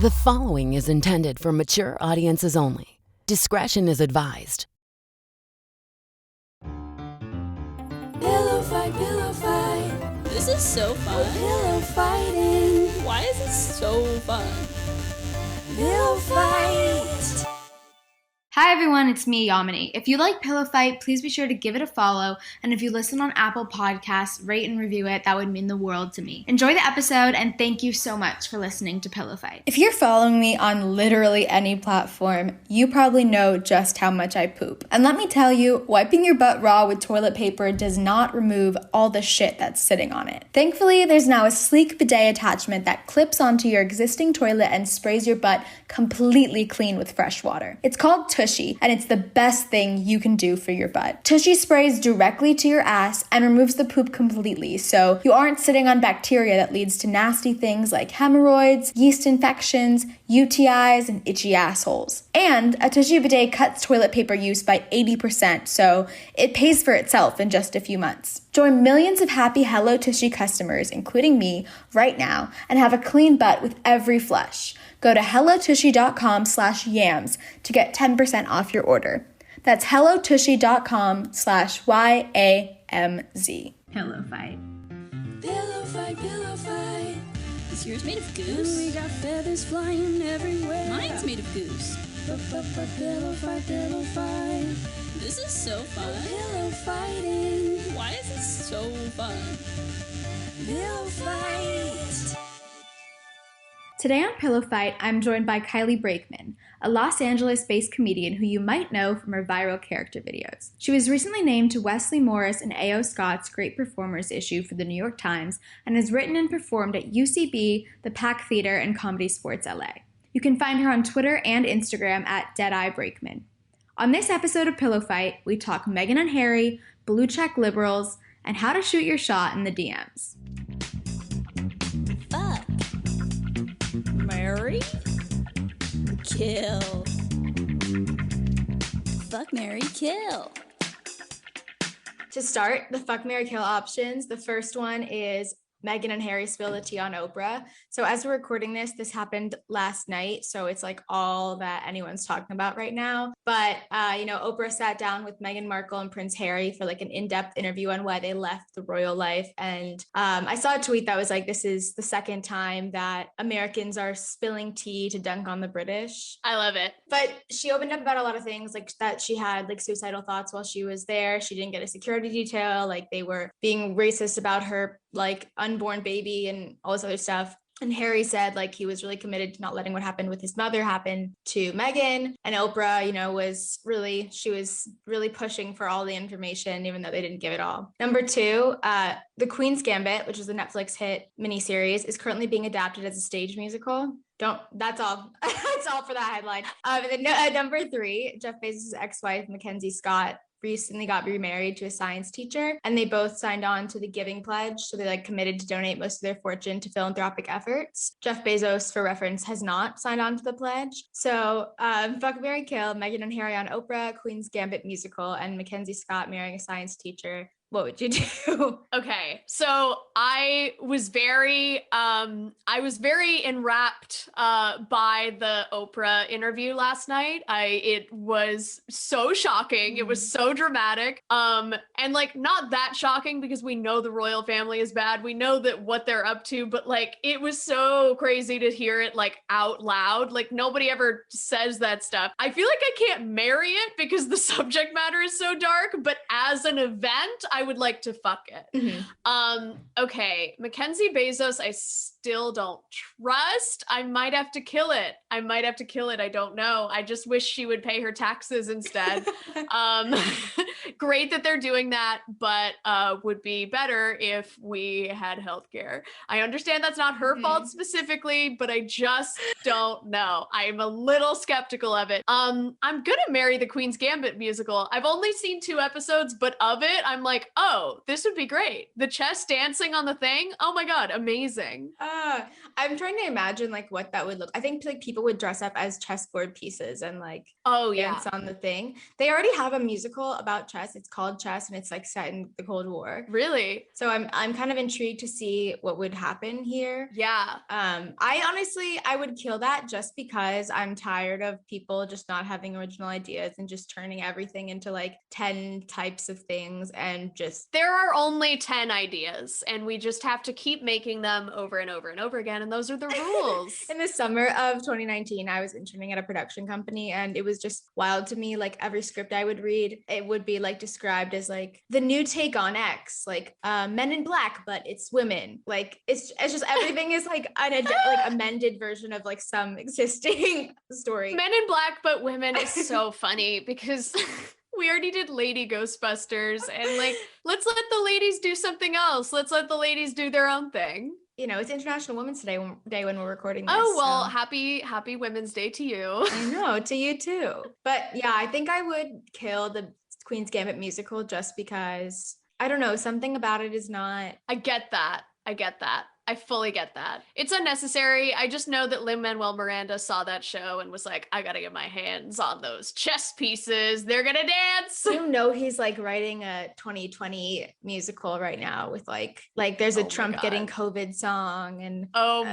The following is intended for mature audiences only. Discretion is advised. Pillow fight, pillow fight. This is so fun. Pillow fighting. Why is it so fun? Pillow fight. Hi everyone, it's me, Yamini. If you like Pillow Fight, please be sure to give it a follow, and if you listen on Apple Podcasts, rate and review it. That would mean the world to me. Enjoy the episode, and thank you so much for listening to Pillow Fight. If you're following me on literally any platform, you probably know just how much I poop. And let me tell you, wiping your butt raw with toilet paper does not remove all the shit that's sitting on it. Thankfully, there's now a sleek bidet attachment that clips onto your existing toilet and sprays your butt completely clean with fresh water. It's called Tushy, and it's the best thing you can do for your butt. Tushy sprays directly to your ass and removes the poop completely, so you aren't sitting on bacteria that leads to nasty things like hemorrhoids, yeast infections, UTIs, and itchy assholes. And a Tushy bidet cuts toilet paper use by 80%, so it pays for itself in just a few months. Join millions of happy Hello Tushy customers, including me, right now, and have a clean butt with every flush. Go to hellotushy.com/yams to get 10% off your order. That's hellotushy.com/YAMZ. Pillow Fight. Pillow fight, pillow fight. Is yours made of goose? We got feathers flying everywhere. Mine's made of goose. Pillow fight, pillow fight. This is so fun. Pillow fighting. Why is it so fun? Pillow fight. Today on Pillow Fight, I'm joined by Kylie Brakeman, a Los Angeles-based comedian who you might know from her viral character videos. She was recently named to Wesley Morris and A.O. Scott's Great Performers issue for the New York Times and has written and performed at UCB, the Pack Theater, and ComedySportz LA. You can find her on Twitter and Instagram at Deadeye Brakeman. On this episode of Pillow Fight, we talk Meghan and Harry, blue check liberals, and how to shoot your shot in the DMs. Fuck. Marry? Kill. Fuck, marry, kill. To start, the fuck, marry, kill options. The first one is Meghan and Harry spill the tea on Oprah. So as we're recording this happened last night. So it's like all that anyone's talking about right now. But, Oprah sat down with Meghan Markle and Prince Harry for like an in-depth interview on why they left the royal life. And I saw a tweet that was like, this is the second time that Americans are spilling tea to dunk on the British. I love it. But she opened up about a lot of things, like that she had like suicidal thoughts while she was there. She didn't get a security detail. Like they were being racist about her like unborn baby and all this other stuff. And Harry said like he was really committed to not letting what happened with his mother happen to Meghan. And Oprah, was really pushing for all the information, even though they didn't give it all. Number two, The Queen's Gambit, which is a Netflix hit miniseries, is currently being adapted as a stage musical. That's all. That's all for that headline. Number three, Jeff Bezos' ex-wife, Mackenzie Scott, recently got remarried to a science teacher, and they both signed on to the Giving Pledge. So they committed to donate most of their fortune to philanthropic efforts. Jeff Bezos, for reference, has not signed on to the pledge. So fuck, marry, kill, Meghan and Harry on Oprah, Queen's Gambit musical, and Mackenzie Scott marrying a science teacher. What would you do? Okay, so I was very enwrapped by the Oprah interview last night. It was so shocking. It was so dramatic. And like not that shocking because we know the royal family is bad. We know that what they're up to, but like it was so crazy to hear it like out loud. Like nobody ever says that stuff. I feel like I can't marry it because the subject matter is so dark, but as an event, I would like to fuck it. Mm-hmm. Okay, Mackenzie Bezos, I still don't trust. I might have to kill it. I don't know. I just wish she would pay her taxes instead. Great that they're doing that, but would be better if we had healthcare. I understand that's not her fault specifically, but I just don't know. I'm a little skeptical of it. I'm gonna marry the Queen's Gambit musical. I've only seen 2 episodes, but of it, I'm like, oh, this would be great. The chess dancing on the thing. Oh my God, amazing. I'm trying to imagine like what that would look. I think like people would dress up as chessboard pieces and like dance on the thing. They already have a musical about chess. It's called Chess, and it's like set in the Cold War. Really? So I'm kind of intrigued to see what would happen here. Yeah. I would kill that just because I'm tired of people just not having original ideas and just turning everything into like 10 types of things and just there are only 10 ideas and we just have to keep making them over and over and over again, and those are the rules. In the summer of 2019, I was interning at a production company, and it was just wild to me. Like every script I would read, it would be like described as like the new take on X, like Men in Black, but it's women. Like it's just everything is like an like amended version of like some existing story. Men in Black but women is so funny because we already did Lady Ghostbusters, and like, let's let the ladies do something else. Let's let the ladies do their own thing. You know, it's International Women's Day when we're recording this. Oh, well, so. happy Women's Day to you. I know, to you too. But yeah, I think I would kill the Queen's Gambit musical just because, I don't know, something about it is not. I get that. I fully get that. It's unnecessary. I just know that Lin Manuel Miranda saw that show and was like, I gotta get my hands on those chess pieces. They're gonna dance. You know, he's like writing a 2020 musical right now with like there's a Trump getting COVID song, and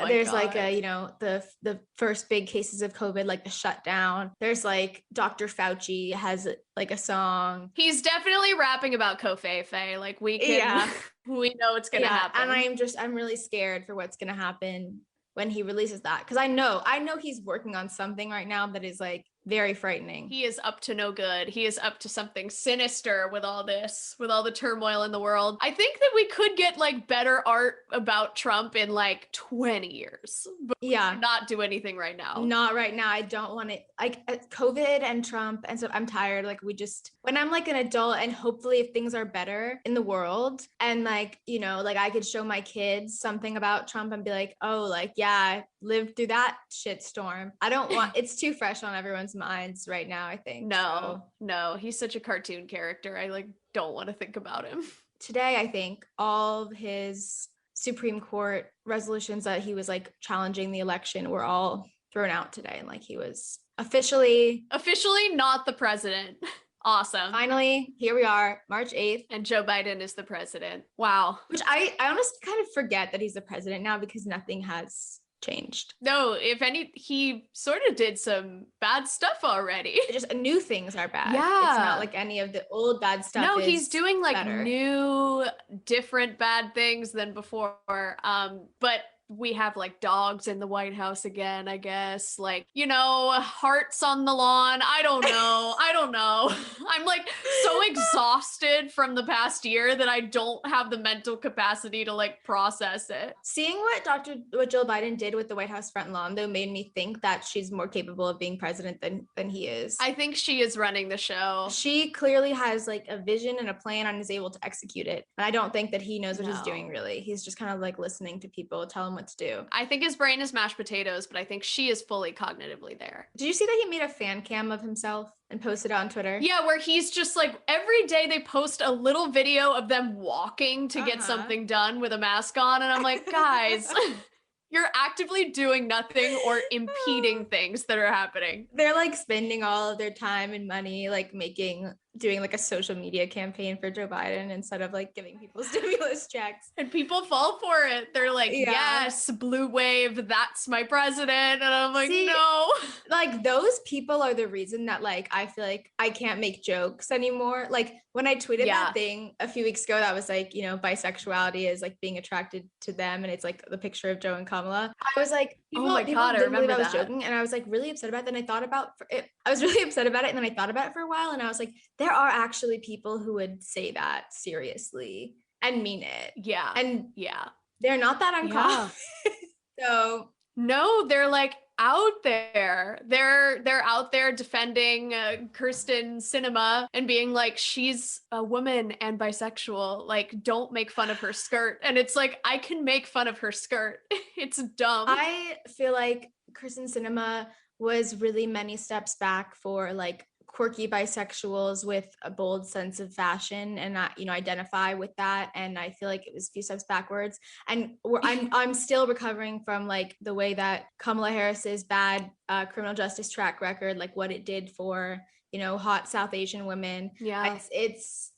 there's like a, you know, the first big cases of COVID, like the shutdown. There's like Dr. Fauci has like a song. He's definitely rapping about Covfefe. Like we can, we know it's gonna happen. And I'm really scared for what's gonna happen when he releases that, because I know he's working on something right now that is like very frightening. He is up to no good. He is up to something sinister with all this, with all the turmoil in the world. I think that we could get like better art about Trump in like 20 years. But we cannot do anything right now. Not right now. I don't want it. Like COVID and Trump. And so I'm tired. Like when I'm like an adult, and hopefully if things are better in the world, and like, you know, like I could show my kids something about Trump and be like, oh, like, yeah, I lived through that shitstorm. I don't want, it's too fresh on everyone's minds right now, I think. No, he's such a cartoon character. I like don't want to think about him. Today, I think all of his Supreme Court resolutions that he was like challenging the election were all thrown out today, and like he was officially not the president. Awesome. Finally, here we are, March 8th. And Joe Biden is the president. Wow. Which I honestly kind of forget that he's the president now, because nothing has changed. No, if any, he sort of did some bad stuff already. Just new things are bad. Yeah. It's not like any of the old bad stuff. No, he's doing like better. new, different bad things than before. But we have like dogs in the White House again, I guess. Like, you know, hearts on the lawn. I don't know. I'm like so exhausted from the past year that I don't have the mental capacity to like process it. Seeing what Jill Biden did with the White House front lawn, though, made me think that she's more capable of being president than he is. I think she is running the show. She clearly has like a vision and a plan and is able to execute it. And I don't think that he knows what he's doing, really. He's just kind of like listening to people, tell him what to do. I think his brain is mashed potatoes, but I think she is fully cognitively there. Did you see that he made a fan cam of himself and posted it on Twitter? Yeah, where he's just like, every day they post a little video of them walking to get something done with a mask on. And I'm like, guys, you're actively doing nothing or impeding things that are happening. They're like spending all of their time and money like doing like a social media campaign for Joe Biden instead of like giving people stimulus checks. And people fall for it. They're like, yes, blue wave, that's my president. And I'm like, no. Like those people are the reason that like I feel like I can't make jokes anymore. Like when I tweeted that thing a few weeks ago that was like, you know, bisexuality is like being attracted to them, and it's like the picture of Joe and Kamala. I was like, people I didn't remember believe I was that. joking, and I was like really upset about that. And I thought about it. I was really upset about it, and then I thought about it for a while, and I was like, there are actually people who would say that seriously and mean it. Yeah. And they're not that uncommon. So no, they're like out there. They're out there defending Kirsten Sinema and being like, she's a woman and bisexual. Like, don't make fun of her skirt. And it's like, I can make fun of her skirt. It's dumb. I feel like Kirsten Sinema was really many steps back for like quirky bisexuals with a bold sense of fashion and not, identify with that. And I feel like it was a few steps backwards. And I'm still recovering from like the way that Kamala Harris's bad criminal justice track record, like what it did for, hot South Asian women. Yeah. It's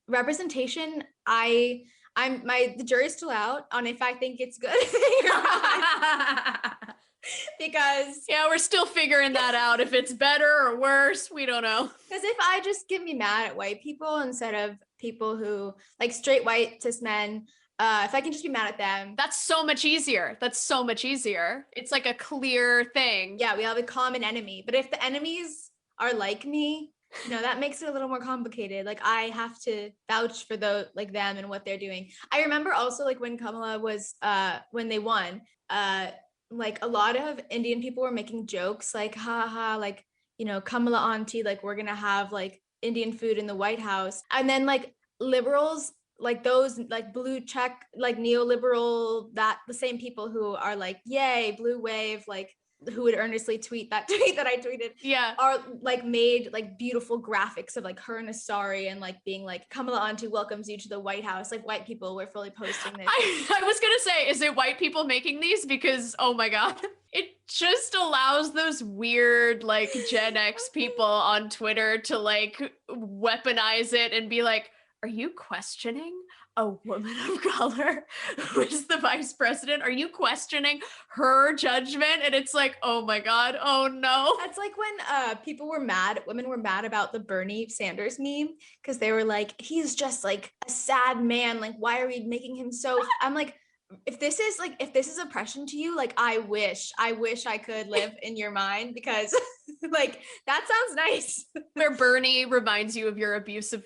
representation. The jury's still out on if I think it's good. Because we're still figuring that out, if it's better or worse, we don't know. Because if I just get me mad at white people instead of people who like straight white cis men, if I can just be mad at them, that's so much easier. It's like a clear thing. Yeah, we have a common enemy. But if the enemies are like me, that makes it a little more complicated. Like I have to vouch for them and what they're doing. I remember also like when Kamala was when they won, like a lot of Indian people were making jokes like, ha, like, Kamala auntie, like we're gonna have like Indian food in the White House. And then like liberals, like those like blue check, like neoliberal, that the same people who are like, yay, blue wave, like who would earnestly tweet that tweet that I tweeted, are like made like beautiful graphics of like her in a sari and like being like, Kamala auntie welcomes you to the White House. Like white people were fully posting this. I was gonna say, is it white people making these? Because oh my god, it just allows those weird like Gen X people on Twitter to like weaponize it and be like, are you questioning a woman of color who is the vice president? Are you questioning her judgment? And it's like, oh my God, oh no. That's like when women were mad about the Bernie Sanders meme, because they were like, he's just like a sad man. Like, why are we making him so? I'm like, if this is oppression to you, like I wish I could live in your mind, because like that sounds nice. Where Bernie reminds you of your abusive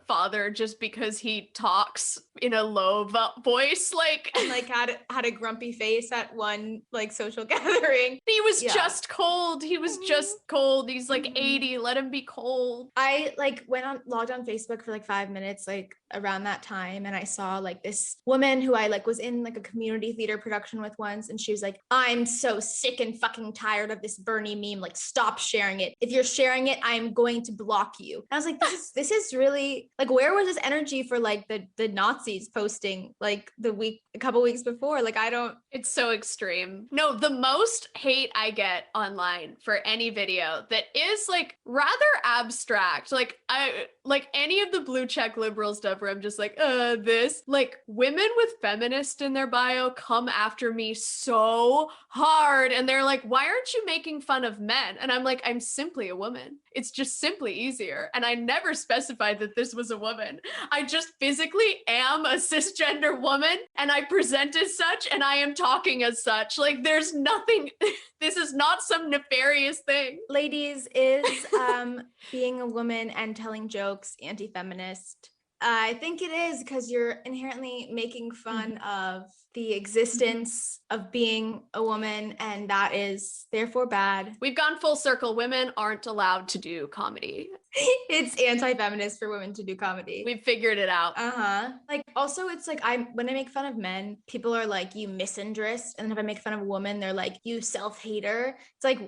father just because he talks in a low voice, like, and like had a grumpy face at one like social gathering. He was just cold. He's like 80. Let him be cold. I like logged on Facebook for like 5 minutes, like around that time, and I saw like this woman who I like was in like a community theater production with once, and she was like, I'm so sick and fucking tired of this Bernie meme, like stop sharing it. If you're sharing it, I'm going to block you. And I was like, this is really like, where was this energy for like the Nazis posting like a couple weeks before? Like it's so extreme. No, the most hate I get online for any video that is like rather abstract, like any of the blue check liberal stuff where I'm just like, this, like women with feminist in their bio come after me so hard, and they're like, why aren't you making fun of men? And I'm like, I'm simply a woman. It's just simply easier. And I never specified that this was a woman. I just physically am a cisgender woman, and I present as such, and I am talking as such. Like there's nothing, this is not some nefarious thing. Ladies, is being a woman and telling jokes anti-feminist? I think it is, because you're inherently making fun of the existence of being a woman, and that is therefore bad. We've gone full circle. Women aren't allowed to do comedy. It's anti-feminist for women to do comedy. We've figured it out. Like also it's like when I make fun of men, people are like, you misandrist, and then if I make fun of a woman, they're like, you self-hater. It's like,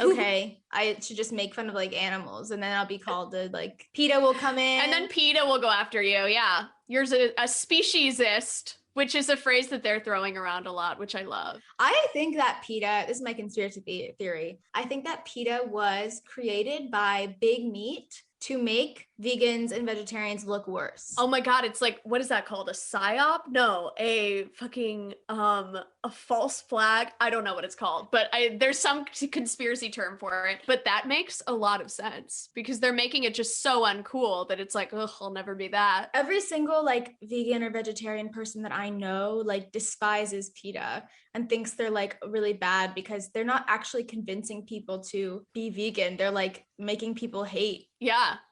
okay, I should just make fun of like animals, and then I'll be called like PETA will come in, and then PETA will go after you. Yeah, you're a speciesist, which is a phrase that they're throwing around a lot, which I love. I think that PETA, this is my conspiracy theory, I think that PETA was created by Big Meat to make vegans and vegetarians look worse. Oh my God, it's like, what is that called? A psyop? No, a fucking, a false flag. I don't know what it's called, but there's some conspiracy term for it, but that makes a lot of sense because they're making it just so uncool that it's like, ugh, I'll never be that. Every single like vegan or vegetarian person that I know like despises PETA and thinks they're like really bad because they're not actually convincing people to be vegan. They're like making people hate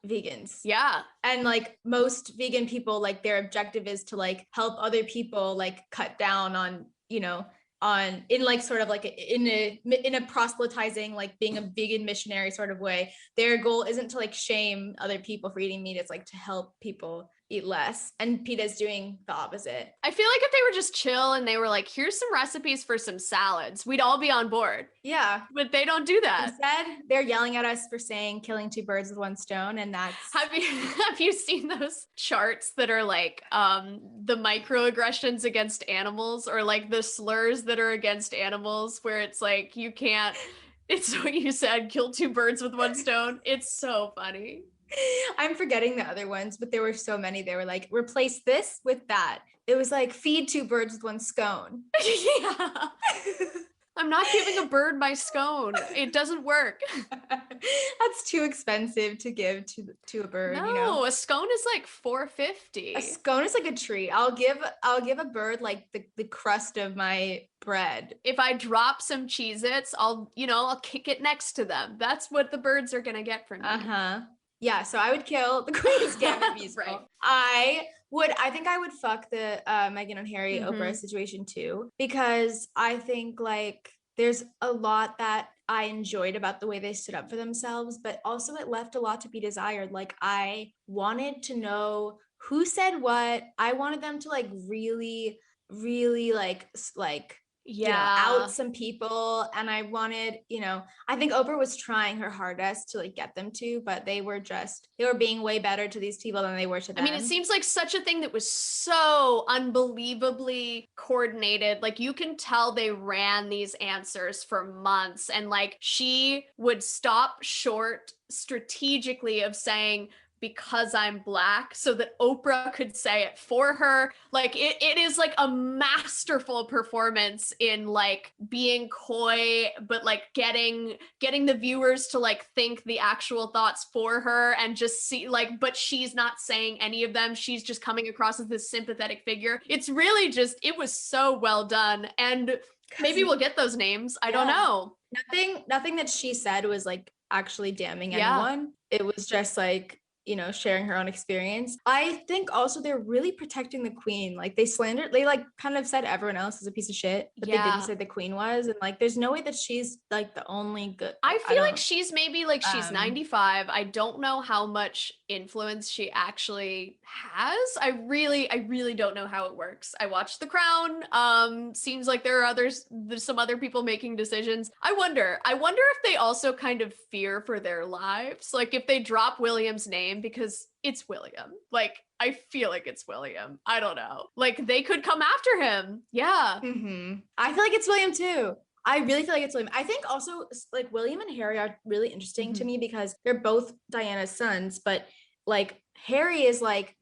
vegans. Yeah. And like most vegan people, like their objective is to like help other people like cut down on, in like sort of like in a proselytizing, like being a vegan missionary sort of way. Their goal isn't to like shame other people for eating meat. It's like to help people eat less. And PETA's doing the opposite. I feel like if they were just chill and they were like, here's some recipes for some salads, we'd all be on board. Yeah. But they don't do that. Instead, they're yelling at us for saying killing two birds with one stone. And that's... Have you seen those charts that are like the microaggressions against animals, or like the slurs that are against animals, where it's like, you can't, it's what you said, kill two birds with one stone. It's so funny. I'm forgetting the other ones, but there were so many. They were like, replace this with that. It was like, feed two birds with one scone. Yeah. I'm not giving a bird my scone. It doesn't work. That's too expensive to give to a bird. No, you know? a scone is like $4.50. A scone is like a treat. I'll give a bird like the crust of my bread. If I drop some Cheez-Its, I'll kick it next to them. That's what the birds are gonna get from me. Uh-huh. Yeah, so I would kill the Queen's Gambit musical. Right. I think I would fuck the Meghan and Harry Oprah situation too, because I think like there's a lot that I enjoyed about the way they stood up for themselves, but also it left a lot to be desired. Like I wanted to know who said what. I wanted them to like really, really like out some people. And I wanted, I think Oprah was trying her hardest to like get them to, but they were being way better to these people than they were to them. I mean, it seems like such a thing that was so unbelievably coordinated. Like you can tell they ran these answers for months, and like she would stop short strategically of saying, because I'm Black, so that Oprah could say it for her. Like it is like a masterful performance in like being coy, but like getting the viewers to like think the actual thoughts for her, and just see like, but she's not saying any of them. She's just coming across as this sympathetic figure. It's really just, it was so well done. And maybe we'll get those names. I don't know. Nothing that she said was like actually damning anyone. It was just like, sharing her own experience. I think also they're really protecting the Queen. Like they like kind of said everyone else is a piece of shit, but they didn't say the Queen was. And like, there's no way that she's like the only good. I feel like she's maybe like, she's 95. I don't know how much influence she actually has. I really don't know how it works. I watched The Crown. Seems like there's some other people making decisions. I wonder if they also kind of fear for their lives. Like if they drop William's name, because it's William. Like, I feel like it's William. I don't know. Like, they could come after him. Yeah. Mm-hmm. I feel like it's William too. I really feel like it's William. I think also, like, William and Harry are really interesting to me because they're both Diana's sons, but, like, Harry is, like,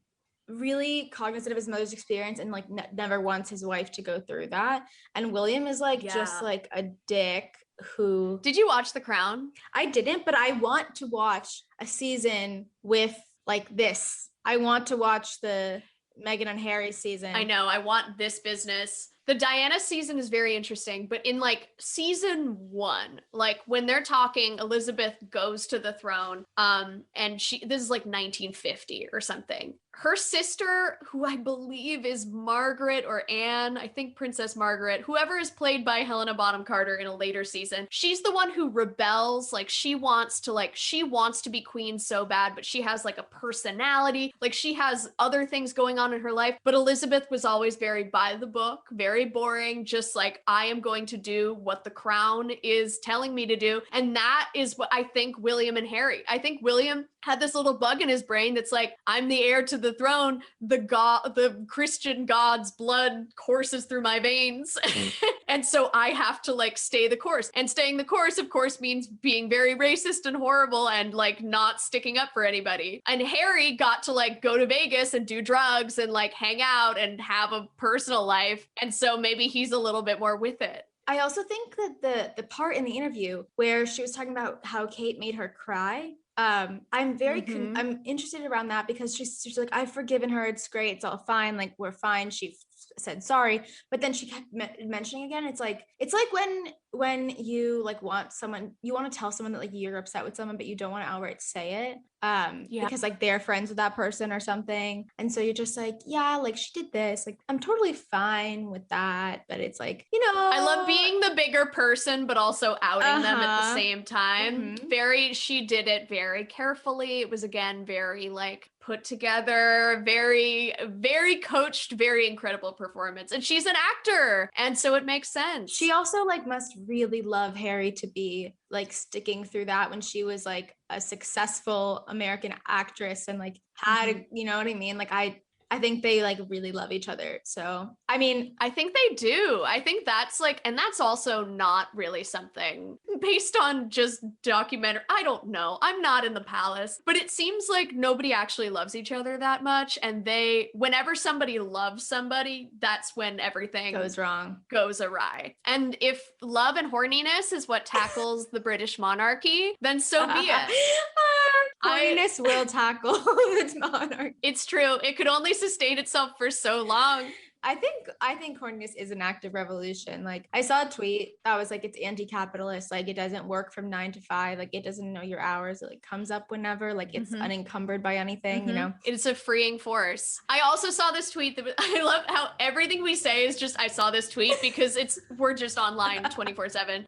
really cognizant of his mother's experience and, like, never wants his wife to go through that. And William is, like, just, like, a dick who... Did you watch The Crown? I didn't, but I want to watch a season with like this. I want to watch the Meghan and Harry season. I know. I want this business. The Diana season is very interesting, but in like season 1, like when they're talking, Elizabeth goes to the throne, and this is like 1950 or something. Her sister, who I believe is Margaret or Anne, I think Princess Margaret, whoever is played by Helena Bonham Carter in a later season, she's the one who rebels. Like she wants to be queen so bad, but she has like a personality. Like she has other things going on in her life. But Elizabeth was always very by the book, very boring, just like, I am going to do what the crown is telling me to do. And that is what I think William and Harry. I think William had this little bug in his brain that's like, I'm the heir to the throne, the Christian God's blood courses through my veins. And so I have to like stay the course. And staying the course, of course, means being very racist and horrible and like not sticking up for anybody. And Harry got to like go to Vegas and do drugs and like hang out and have a personal life. And so maybe he's a little bit more with it. I also think that the part in the interview where she was talking about how Kate made her cry, I'm very, I'm interested around that because she's like, I've forgiven her. It's great. It's all fine. Like, we're fine. She said sorry, but then she kept mentioning again. It's like when you like want someone, you want to tell someone that like you're upset with someone, but you don't want to outright say it. Because like they're friends with that person or something. And so you're just like, yeah, like she did this, like, I'm totally fine with that. But it's like, I love being the bigger person, but also outing them at the same time. She did it very carefully. It was again, very like put together, very, very coached, very incredible performance. And she's an actor. And so it makes sense. She also like must really love Harry to be like sticking through that when she was like a successful American actress and like had, you know what I mean? Like I think they like really love each other. So, I mean, I think they do. I think that's like, and that's also not really something based on just documentary. I don't know. I'm not in the palace, but it seems like nobody actually loves each other that much. And whenever somebody loves somebody, that's when everything goes wrong, goes awry. And if love and horniness is what tackles the British monarchy, then so be it. Horniness will tackle the monarchy. It's true. It could only sustain itself for so long. I think horniness is an active revolution. Like I saw a tweet that was like, it's anti-capitalist. Like it doesn't work from 9 to 5. Like it doesn't know your hours. It like comes up whenever, like it's unencumbered by anything, you know? It's a freeing force. I also saw this tweet that I love how everything we say is just, I saw this tweet because we're just online 24/7.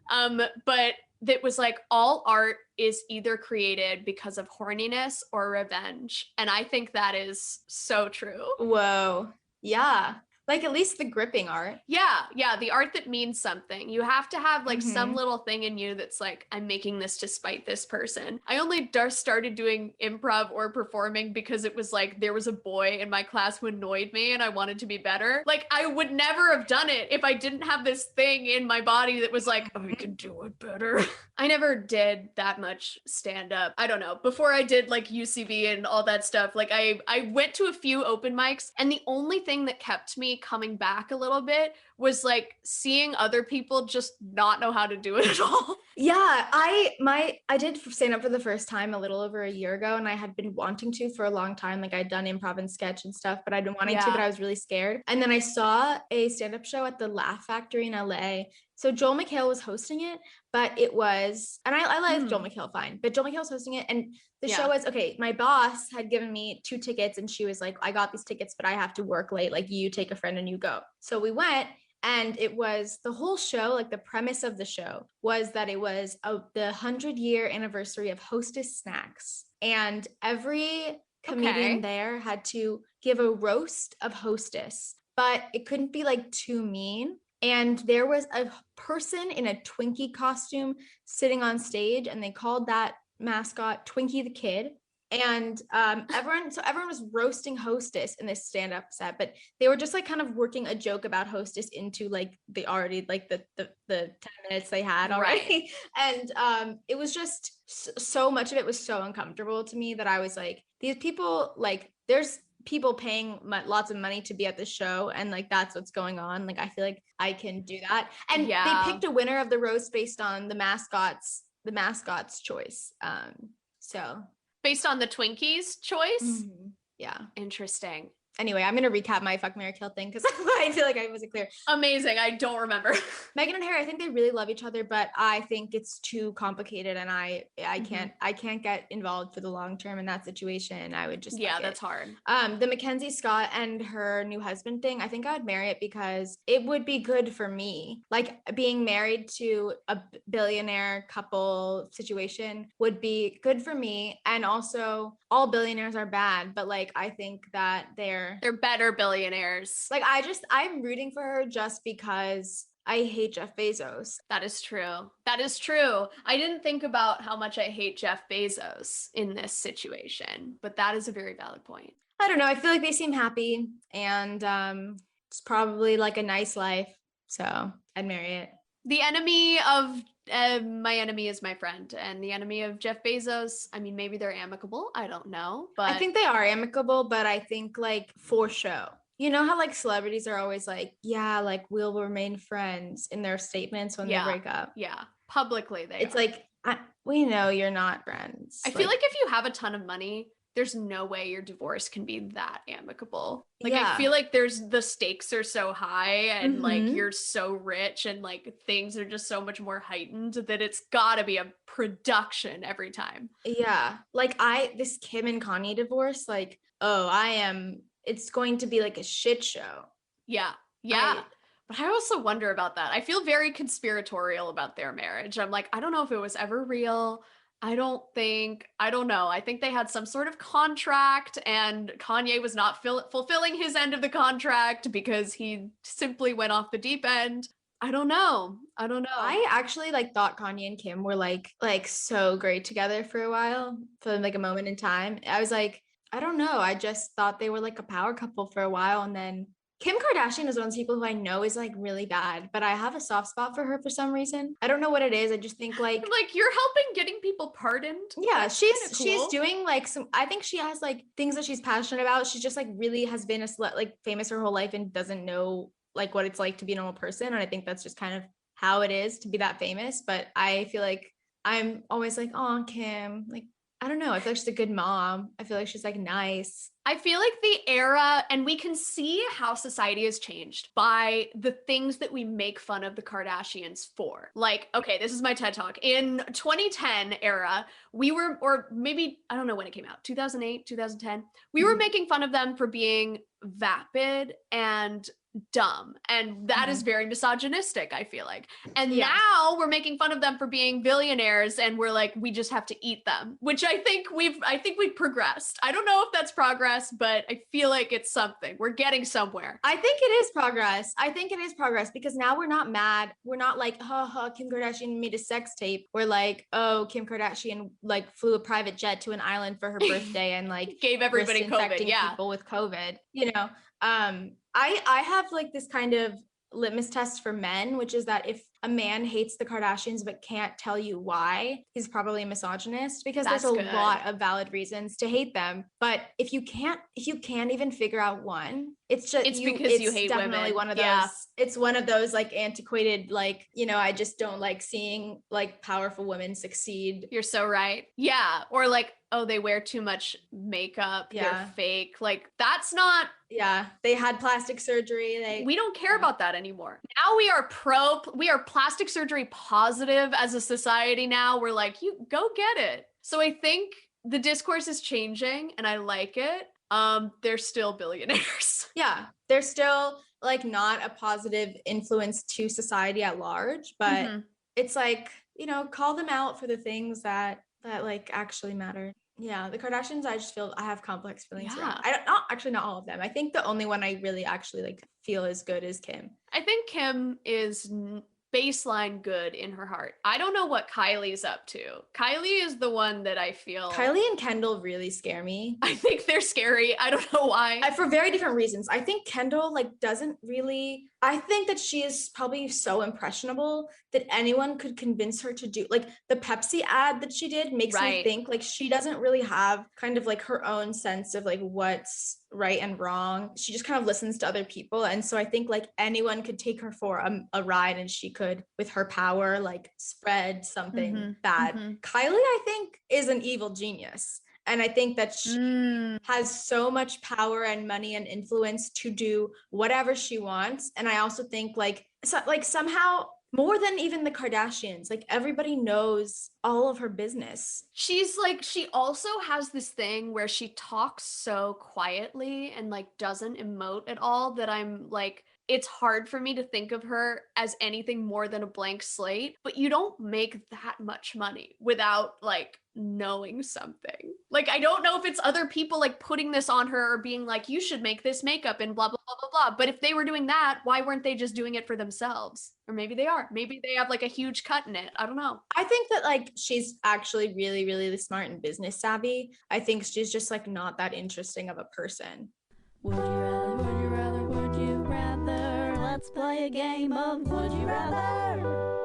But that was like, all art is either created because of horniness or revenge. And I think that is so true. Whoa. Yeah. Like at least the gripping art. Yeah, the art that means something. You have to have like some little thing in you that's like, I'm making this to spite this person. I only started doing improv or performing because it was like, there was a boy in my class who annoyed me and I wanted to be better. Like I would never have done it if I didn't have this thing in my body that was like, oh, you can do it better. I never did that much stand up. I don't know. Before I did like UCB and all that stuff, like I went to a few open mics and the only thing that kept me coming back a little bit was like seeing other people just not know how to do it at all. Yeah, I did stand up for the first time a little over a year ago and I had been wanting to for a long time. Like I'd done improv and sketch and stuff, but I'd been wanting to, but I was really scared. And then I saw a stand-up show at the Laugh Factory in LA. So Joel McHale was hosting it, but it was, and I like Joel McHale fine, but Joel McHale was hosting it. And the show was, okay, my boss had given me 2 tickets and she was like, I got these tickets, but I have to work late. Like you take a friend and you go. So we went. And it was the whole show, like the premise of the show was that it was the 100-year anniversary of Hostess Snacks. And every comedian there had to give a roast of Hostess, but it couldn't be like too mean. And there was a person in a Twinkie costume sitting on stage and they called that mascot Twinkie the Kid. And everyone was roasting Hostess in this stand-up set, but they were just like kind of working a joke about Hostess into like the already like the 10 minutes they had already. Right. And it was just so much of it was so uncomfortable to me that I was like, these people, like there's people paying lots of money to be at the show and like that's what's going on. Like I feel like I can do that. And they picked a winner of the roast based on the mascot's choice. So based on the Twinkies choice? Yeah. Interesting. Anyway, I'm going to recap my fuck, marry, kill thing because I feel like I wasn't clear. Amazing. I don't remember. Meghan and Harry, I think they really love each other, but I think it's too complicated and I can't get involved for the long term in that situation. I would just that's hard. The Mackenzie Scott and her new husband thing, I think I would marry it because it would be good for me. Like being married to a billionaire couple situation would be good for me. And also all billionaires are bad, but like I think that they're better billionaires. Like I'm rooting for her just because I hate Jeff Bezos. That is true. That is true. I didn't think about how much I hate Jeff Bezos in this situation, but that is a very valid point. I don't know. I feel like they seem happy and it's probably like a nice life. So I'd marry it. The enemy of my enemy is my friend, and the enemy of Jeff Bezos, I mean, maybe they're amicable. I don't know, but I think they are amicable, but I think like for show. You know how like celebrities are always like, yeah, like we'll remain friends in their statements when they break up. Yeah, publicly it's like, we know you're not friends. I feel like if you have a ton of money, there's no way your divorce can be that amicable. Like, I feel like the stakes are so high and like you're so rich and like things are just so much more heightened that it's gotta be a production every time. Yeah. Like this Kim and Kanye divorce, like, it's going to be like a shit show. Yeah. Yeah. But I also wonder about that. I feel very conspiratorial about their marriage. I'm like, I don't know if it was ever real. I don't know. I think they had some sort of contract and Kanye was not fulfilling his end of the contract because he simply went off the deep end. I don't know. I actually like thought Kanye and Kim were like so great together for a while, for like a moment in time. I was like, I don't know. I just thought they were like a power couple for a while. And then Kim Kardashian is one of those people who I know is like really bad, but I have a soft spot for her for some reason. I don't know what it is. I just think like you're helping getting people pardoned. Yeah, That's she's kinda cool. she's doing like I think she has like things that she's passionate about. She's just like really has been like famous her whole life and doesn't know like what it's like to be a normal person. And I think that's just kind of how it is to be that famous. But I feel like I'm always like, oh, Kim, like, I don't know. I feel like she's a good mom. I feel like she's like nice. I feel like the era, and we can see how society has changed by the things that we make fun of the Kardashians for. Like, okay, this is my TED Talk. In 2010 era, we were, or maybe, I don't know when it came out, 2008, 2010, we were making fun of them for being vapid and dumb, and that is very misogynistic, I feel like. And now we're making fun of them for being billionaires, and we're like, we just have to eat them, which I think we've progressed. I don't know if that's progress, but I feel like it's something. We're getting somewhere. I think it is progress. Because now we're not mad. We're not like, Kim Kardashian made a sex tape. We're like, oh, Kim Kardashian like flew a private jet to an island for her birthday and like gave everybody COVID. Yeah, people with COVID. You know, I have like this kind of litmus test for men, which is that if a man hates the Kardashians but can't tell you why, he's probably a misogynist, because there's a lot of valid reasons to hate them. But if you can't even figure out one, it's because you hate definitely women. One of those. It's one of those like antiquated, like, you know, I just don't like seeing like powerful women succeed. You're so right. Yeah. Or like, oh, they wear too much makeup. Yeah. They're fake. Like that's not. Yeah. They had plastic surgery. We don't care about that anymore. Now we are plastic surgery positive as a society now. We're like, you go get it. So I think the discourse is changing and I like it. They're still billionaires. Yeah. They're still like not a positive influence to society at large, but it's like, you know, call them out for the things that like actually matter. Yeah, the Kardashians, I just feel I have complex feelings around. Not all of them. I think the only one I really actually like feel is good is Kim. I think Kim is baseline good in her heart. I don't know what Kylie's up to. Kylie is the one that I feel. Kylie and Kendall really scare me. I think they're scary. I don't know why. For very different reasons. I think Kendall like doesn't really. I think that she is probably so impressionable that anyone could convince her to do like the Pepsi ad that she did makes me think like she doesn't really have kind of like her own sense of like what's right and wrong. She just kind of listens to other people. And so I think like anyone could take her for a ride and she could, with her power, like spread something bad. Kylie, I think, is an evil genius. And I think that she has so much power and money and influence to do whatever she wants. And I also think like somehow more than even the Kardashians, like everybody knows all of her business. She's like, she also has this thing where she talks so quietly and like doesn't emote at all that I'm like, it's hard for me to think of her as anything more than a blank slate, but you don't make that much money without like knowing something. Like, I don't know if it's other people like putting this on her or being like, you should make this makeup and blah, blah, blah, blah, blah. But if they were doing that, why weren't they just doing it for themselves? Or maybe they are. Maybe they have like a huge cut in it. I don't know. I think that like she's actually really, really smart and business savvy. I think she's just like not that interesting of a person. Would you rather, would you rather, would you rather? Let's play a game of Would You Rather.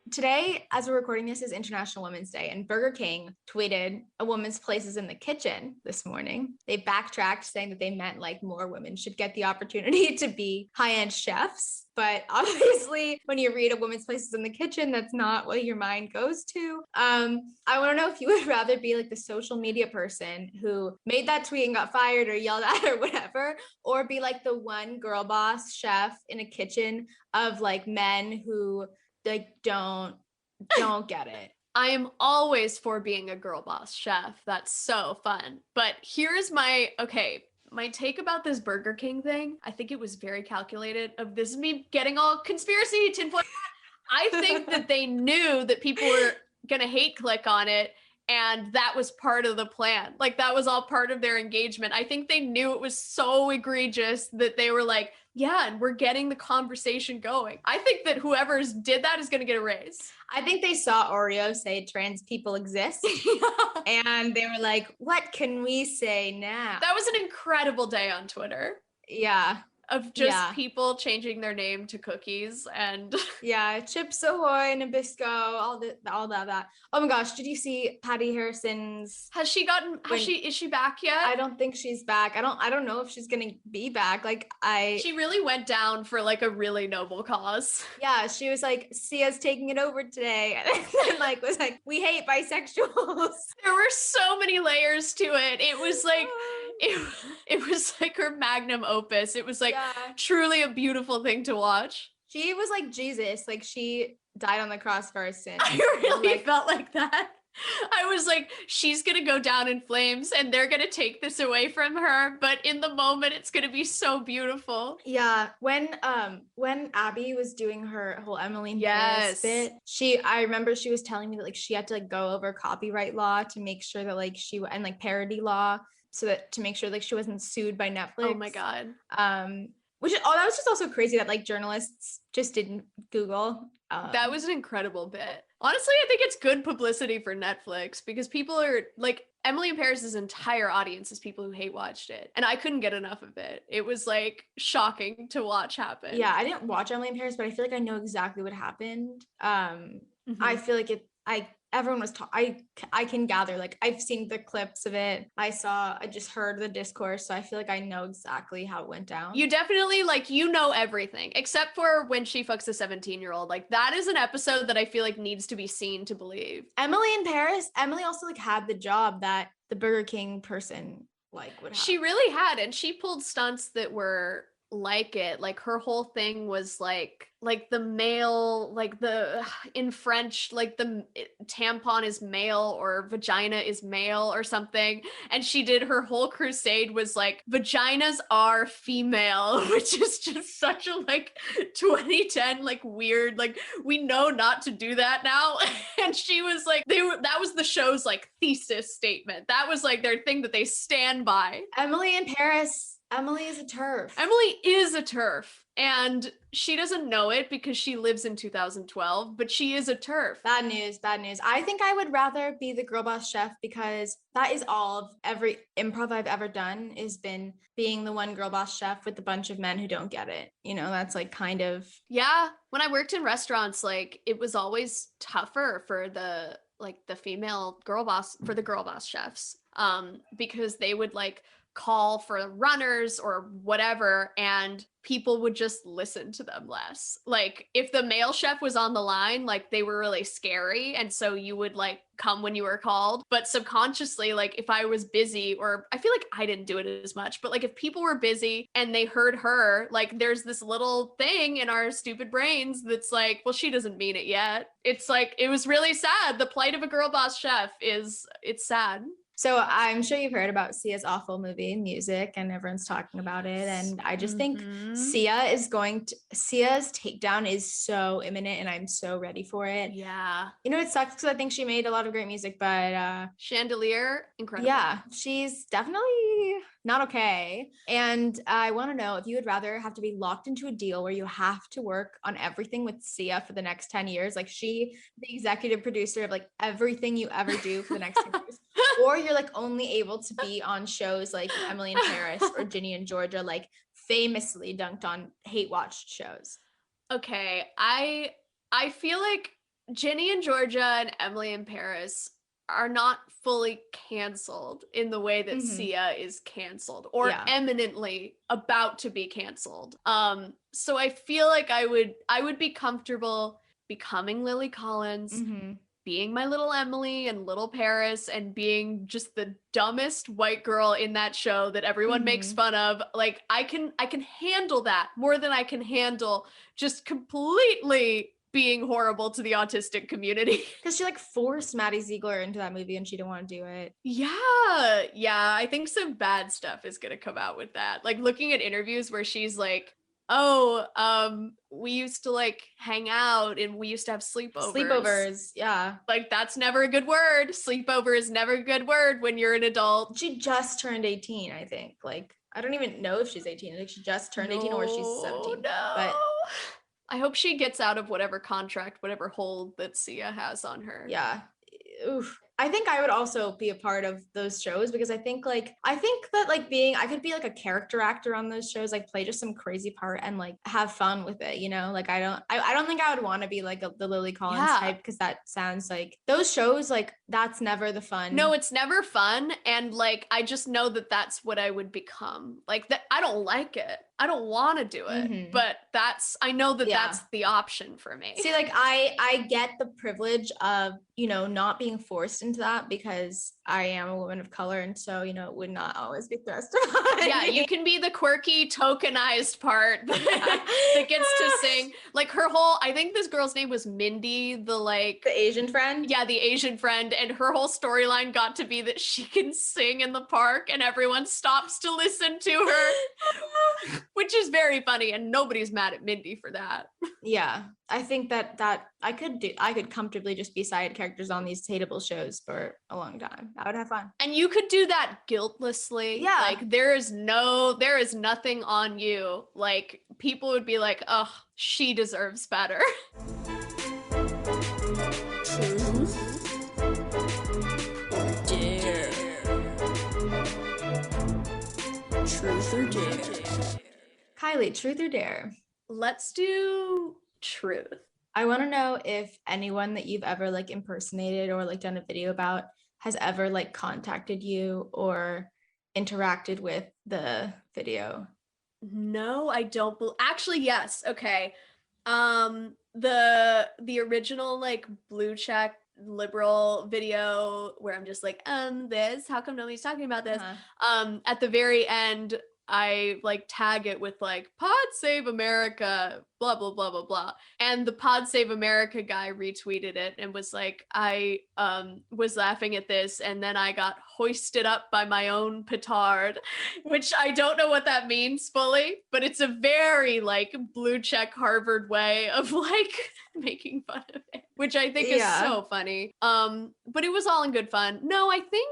Today, as we're recording this, is International Women's Day, and Burger King tweeted a woman's place is in the kitchen this morning. They backtracked saying that they meant like more women should get the opportunity to be high-end chefs. But obviously, when you read a woman's place is in the kitchen, that's not what your mind goes to. I want to know if you would rather be like the social media person who made that tweet and got fired or yelled at or whatever, or be like the one girl boss chef in a kitchen of like men who like don't get it. I am always for being a girl boss chef. That's so fun. But here's my take about this Burger King thing. I think it was very calculated. This is me getting all conspiracy tinfoil. I think that they knew that people were going to hate click on it. And that was part of the plan. Like, that was all part of their engagement. I think they knew it was so egregious that they were like, yeah, and we're getting the conversation going. I think that whoever's did that is going to get a raise. I think they saw Oreo say trans people exist. And they were like, what can we say now? That was an incredible day on Twitter. Yeah. Of just people changing their name to cookies and yeah, Chips Ahoy, Nabisco, all that. Oh my gosh, did you see Patty Harrison's? Is she back yet? I don't think she's back. I don't know if she's gonna be back. She really went down for like a really noble cause. Yeah, she was like, Sia's taking it over today. And then was like, we hate bisexuals. There were so many layers to it. It was like it was like her magnum opus. It was like truly a beautiful thing to watch. She was like Jesus. Like, she died on the cross for our sins. I really felt like that. I was like, she's gonna go down in flames and they're gonna take this away from her, but in the moment it's gonna be so beautiful. Yeah, when Abby was doing her whole Emily in Paris bit, I remember she was telling me that like she had to like go over copyright law to make sure that like and like parody law, so that to make sure like she wasn't sued by Netflix. Oh my god. That was just also crazy that like journalists just didn't Google. That was an incredible bit. Honestly, I think it's good publicity for Netflix because people are like, Emily in Paris's entire audience is people who hate watched it. And I couldn't get enough of it. It was like shocking to watch happen. Yeah, I didn't watch Emily in Paris, but I feel like I know exactly what happened. I feel like everyone was I can gather, like I've seen the clips of it. I just heard the discourse, so I feel like I know exactly how it went down. You definitely like, you know everything except for when she fucks a 17-year-old. Like, that is an episode that I feel like needs to be seen to believe. Emily in Paris, Emily also like had the job that the Burger King person like would have. She really had, and she pulled stunts that were like it. Like, her whole thing was like the male, like the in French, like the tampon is male or vagina is male or something, and she did her whole crusade was like vaginas are female, which is just such a like 2010 like weird, like we know not to do that now. And she was like, that was the show's like thesis statement. That was like their thing that they stand by. Emily in Paris, Emily is a TERF. Emily is a TERF, and she doesn't know it because she lives in 2012, but she is a TERF. Bad news. I think I would rather be the girl boss chef because that is all of every improv I've ever done is been being the one girl boss chef with a bunch of men who don't get it. You know, that's like kind of. Yeah. When I worked in restaurants, like it was always tougher for the female girl boss, for the girl boss chefs, because they would like call for runners or whatever, and people would just listen to them less. Like, if the male chef was on the line, like they were really scary, and so you would like come when you were called. But subconsciously, like if I was busy, or I feel like I didn't do it as much, but like if people were busy and they heard her, like there's this little thing in our stupid brains that's like, well, she doesn't mean it yet. It's like, it was really sad. The plight of a girl boss chef it's sad. So I'm sure you've heard about Sia's awful movie and music, and everyone's talking about it. And I just think Sia's takedown is so imminent, and I'm so ready for it. Yeah. You know, it sucks because I think she made a lot of great music, but Chandelier, incredible. Yeah, she's definitely not okay. And I want to know if you would rather have to be locked into a deal where you have to work on everything with Sia for the next 10 years, like the executive producer of like everything you ever do for the next 10 years. Or you're like only able to be on shows like Emily in Paris or Ginny and Georgia, like famously dunked on hate watched shows. Okay, I feel like Ginny and Georgia and Emily in Paris are not fully canceled in the way that Sia is canceled or eminently about to be canceled. So I feel like I would be comfortable becoming Lily Collins, being my little Emily and little Paris, and being just the dumbest white girl in that show that everyone makes fun of. Like I can handle that more than I can handle just completely being horrible to the autistic community. Because she like forced Maddie Ziegler into that movie and she didn't want to do it. Yeah, I think some bad stuff is gonna come out with that. Like looking at interviews where she's like We used to like hang out and we used to have sleepovers. Sleepovers, yeah. Like that's never a good word. Sleepover is never a good word when you're an adult. She just turned 18, I think. Like, I don't even know if she's 18. I think she just turned 18 or she's 17. No. But I hope she gets out of whatever contract, whatever hold that Sia has on her. yeah. Oof. I think I would also be a part of those shows because I think that like I could be like a character actor on those shows, like play just some crazy part and like have fun with it, you know? Like I don't think I would want to be like the Lily Collins type because that sounds like those shows, like that's never the fun. No, it's never fun. And like, I just know that that's what I would become. Like that, I don't like it. I don't want to do it, but I know that that's the option for me. See, like I get the privilege of, you know, not being forced into that because I am a woman of color. And so, you know, it would not always be thrust upon Yeah, me. you can be the quirky tokenized part that gets to sing. Like her whole, I think this girl's name was Mindy, the Asian friend. Yeah, the Asian friend. And her whole storyline got to be that she can sing in the park and everyone stops to listen to her. Which is very funny, and nobody's mad at Mindy for that. Yeah, I think that I could comfortably just be side characters on these hateable shows for a long time. I would have fun. And you could do that guiltlessly. Yeah. Like there is nothing on you. Like people would be like, oh, she deserves better. Truth or dare? Truth or dare? Kylie, truth or dare? Let's do truth. I want to know if anyone that you've ever like impersonated or like done a video about has ever like contacted you or interacted with the video. No, I don't. Actually, yes. Okay. The original like blue check liberal video where I'm just like, how come nobody's talking about this? At the very end, I like tag it with like Pod Save America, blah, blah, blah, blah, blah. And the Pod Save America guy retweeted it and was like, I was laughing at this and then I got hoisted up by my own petard, which I don't know what that means fully, but it's a very like blue check Harvard way of like making fun of it, which I think is so funny. But it was all in good fun. No, I think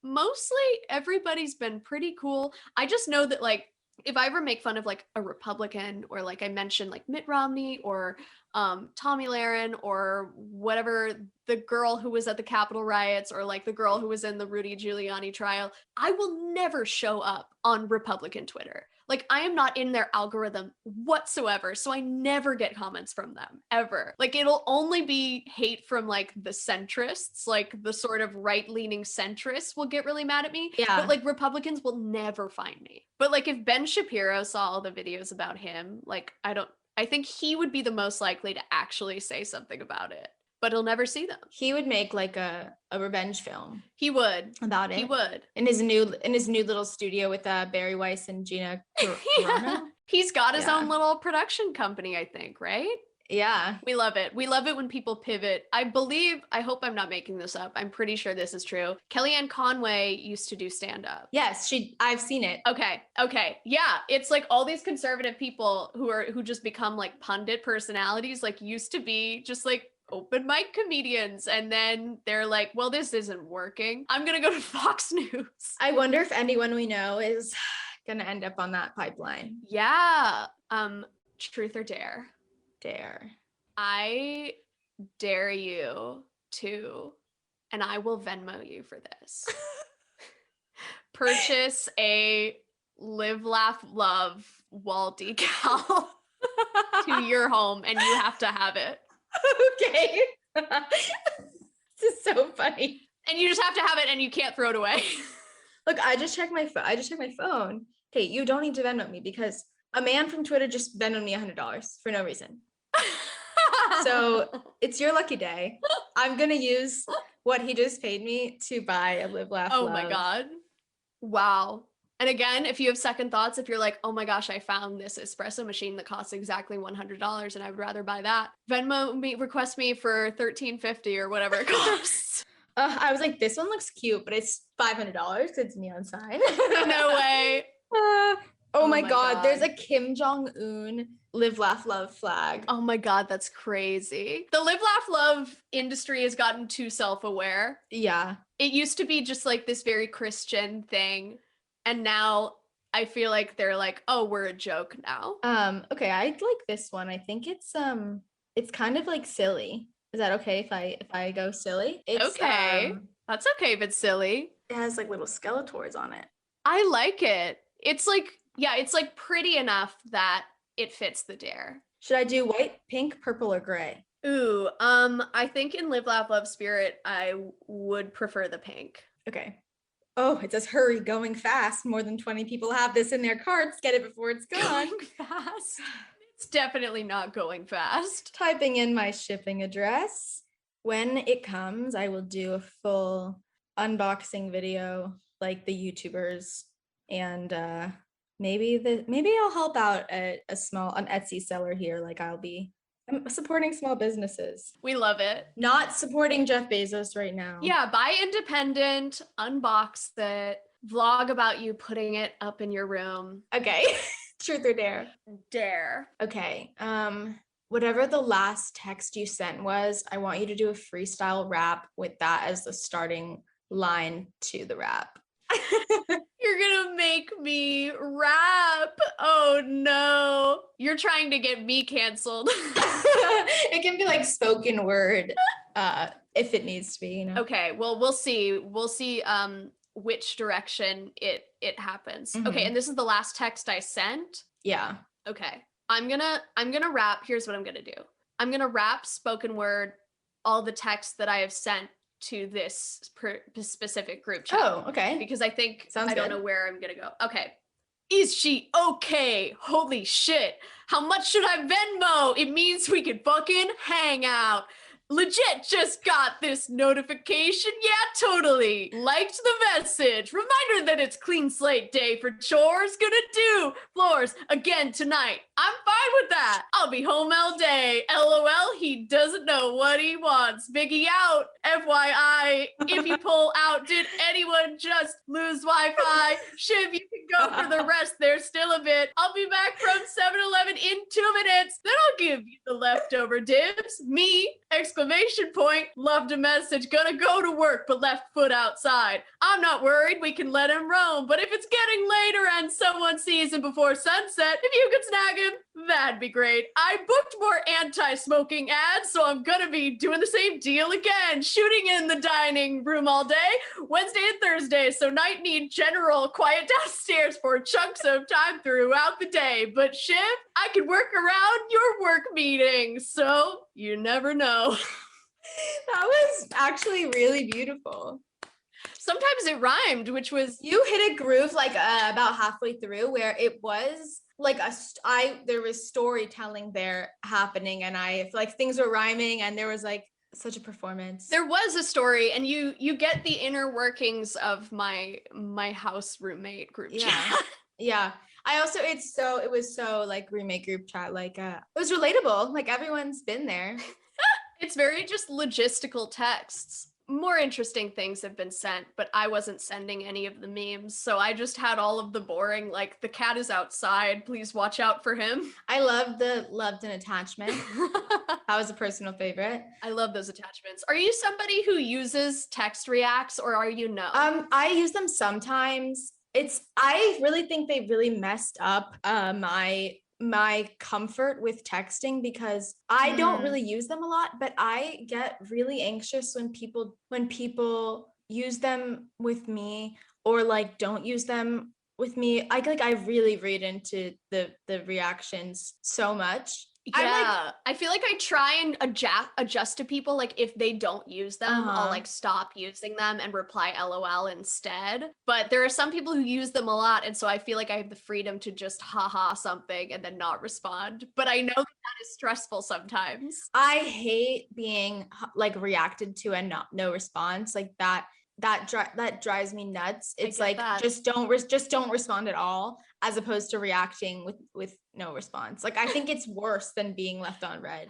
mostly everybody's been pretty cool. I just know that like if I ever make fun of like a Republican or like I mentioned like Mitt Romney or Tommy Lahren or whatever, the girl who was at the Capitol riots or like the girl who was in the Rudy Giuliani trial, I will never show up on Republican Twitter. Like I am not in their algorithm whatsoever. So I never get comments from them ever. Like it'll only be hate from like the centrists, like the sort of right-leaning centrists will get really mad at me. Yeah. But like Republicans will never find me. But like if Ben Shapiro saw all the videos about him, like I think he would be the most likely to actually say something about it. But he'll never see them. He would make like a revenge film. He would. About it. He would. In his new little studio with Barry Weiss and Gina Carano. He's got his own little production company, I think, right? Yeah. We love it. We love it when people pivot. I hope I'm not making this up. I'm pretty sure this is true. Kellyanne Conway used to do stand-up. Yes, I've seen it. Okay. Yeah. It's like all these conservative people who just become like pundit personalities, like used to be just like open mic comedians, and then they're like, well, this isn't working, I'm gonna go to Fox News. I wonder if anyone we know is gonna end up on that pipeline. Yeah. Truth or dare? Dare. I dare you to, and I will Venmo you for this, purchase a Live, Laugh, Love wall decal to your home, and you have to have it. Okay. This is so funny. And you just have to have it and you can't throw it away. Look, I just checked my phone. Okay, you don't need to Venmo me because a man from Twitter just Venmoed me $100 for no reason. So it's your lucky day. I'm gonna use what he just paid me to buy a Live, Laugh, Love. Oh my God. Wow. And again, if you have second thoughts, if you're like, oh my gosh, I found this espresso machine that costs exactly $100 and I would rather buy that, Venmo me, request me for $13.50 or whatever it costs. I was like, this one looks cute, but it's $500. It's neon sign. No way. Oh my my God, there's a Kim Jong-un live, laugh, love flag. Oh my God, that's crazy. The live, laugh, love industry has gotten too self-aware. Yeah. It used to be just like this very Christian thing. And now I feel like they're like, oh, we're a joke now. Okay, I like this one. I think it's kind of like silly. Is that okay if I go silly? It's okay. That's okay if it's silly. It has like little Skeletors on it. I like it. It's like, yeah, it's like pretty enough that it fits the dare. Should I do white, pink, purple, or gray? Ooh, I think in Live, Laugh, Love Spirit, I would prefer the pink. Okay. Oh, it says hurry, going fast. More than 20 people have this in their carts. Get it before it's gone. Going fast. It's definitely not going fast. Typing in my shipping address. When it comes, I will do a full unboxing video like the YouTubers, and maybe I'll help out an Etsy seller here. Like I'm supporting small businesses. We love it. Not supporting Jeff Bezos right now. Yeah, buy independent, unbox it, vlog about you putting it up in your room. Okay. Truth or dare? Dare. Okay. Whatever the last text you sent was, I want you to do a freestyle rap with that as the starting line to the rap. You're gonna make me rap. Oh no. You're trying to get me canceled. It can be like spoken word if it needs to be, you know. Okay, well, we'll see. We'll see which direction it happens. Mhm. Okay, and this is the last text I sent. Yeah. Okay. I'm gonna rap. Here's what I'm gonna do. I'm gonna rap spoken word all the texts that I have sent to this specific group chat. Oh, okay. Because I think Sounds I don't good. know where I'm gonna go. Okay. Is she okay? Holy shit. How much should I Venmo? It means we could fucking hang out. Legit just got this notification. Yeah, totally. Liked the message. Reminder that it's clean slate day for chores. Gonna do floors again tonight. I'm fine with that. I'll be home all day. LOL, he doesn't know what he wants. Biggie out. FYI, if you pull out, did anyone just lose Wi-Fi? Shiv, you can go for the rest. There's still a bit. I'll be back from 7-Eleven in 2 minutes. Then I'll give you the leftover dibs. Me, exclamation point, loved a message. Gonna go to work, but left foot outside. I'm not worried. We can let him roam. But if it's getting later and someone sees him before sunset, if you could snag him, that'd be great. I booked more anti-smoking ads, so I'm gonna be doing the same deal again. Shooting in the dining room all day, Wednesday and Thursday, so night need general quiet downstairs for chunks of time throughout the day. But Shiv, I could work around your work meetings, so you never know. That was actually really beautiful. Sometimes it rhymed, which was You hit a groove like about halfway through where it was like there was storytelling there happening, and I like things were rhyming, and there was like such a performance. there was a story, and you get the inner workings of my house roommate group Yeah. chat. Yeah. I also it was so like roommate group chat, like it was relatable. Like everyone's been there. It's very just logistical texts. More interesting things have been sent, but I wasn't sending any of the memes. So I just had all of the boring, like, the cat is outside. Please watch out for him. I love the loved an attachment. That was a personal favorite. I love those attachments. Are you somebody who uses text reacts, or are you no? I use them sometimes. I really think they really messed up my comfort with texting, because I don't really use them a lot, but I get really anxious when people use them with me, or like don't use them with me. I really read into the reactions so much. Yeah, I feel like I try and adjust to people. Like if they don't use them, I'll like stop using them and reply LOL instead. But there are some people who use them a lot, and so I feel like I have the freedom to just haha something and then not respond. But I know that is stressful sometimes. I hate being like reacted to and no response, like that drives me nuts. It's like that. just don't respond at all, as opposed to reacting with no response. Like I think it's worse than being left on red.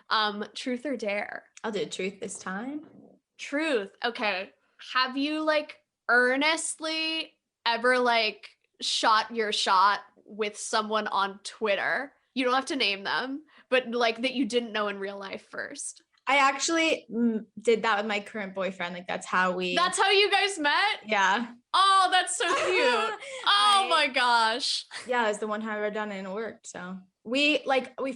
Truth or dare? I'll do truth this time. Truth. Okay. Have you like earnestly ever like shot your shot with someone on Twitter? You don't have to name them, but like that you didn't know in real life first. I actually did that with my current boyfriend. Like that's how you guys met? Yeah. Oh, that's so cute. Oh my gosh. Yeah, it's the one time I've ever done it and it worked. So we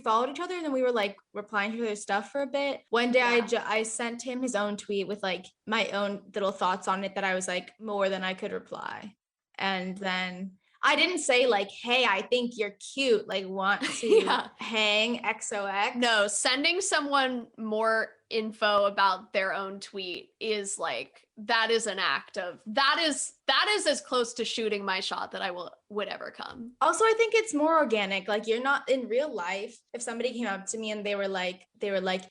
followed each other and then we were like replying to each other's stuff for a bit. One day I sent him his own tweet with like my own little thoughts on it that I was like more than I could reply. And then I didn't say like, hey, I think you're cute, like want to hang XOX. No, sending someone more info about their own tweet is like, that is an act of, that is as close to shooting my shot that would ever come. Also, I think it's more organic. Like you're not in real life. If somebody came up to me and they were like,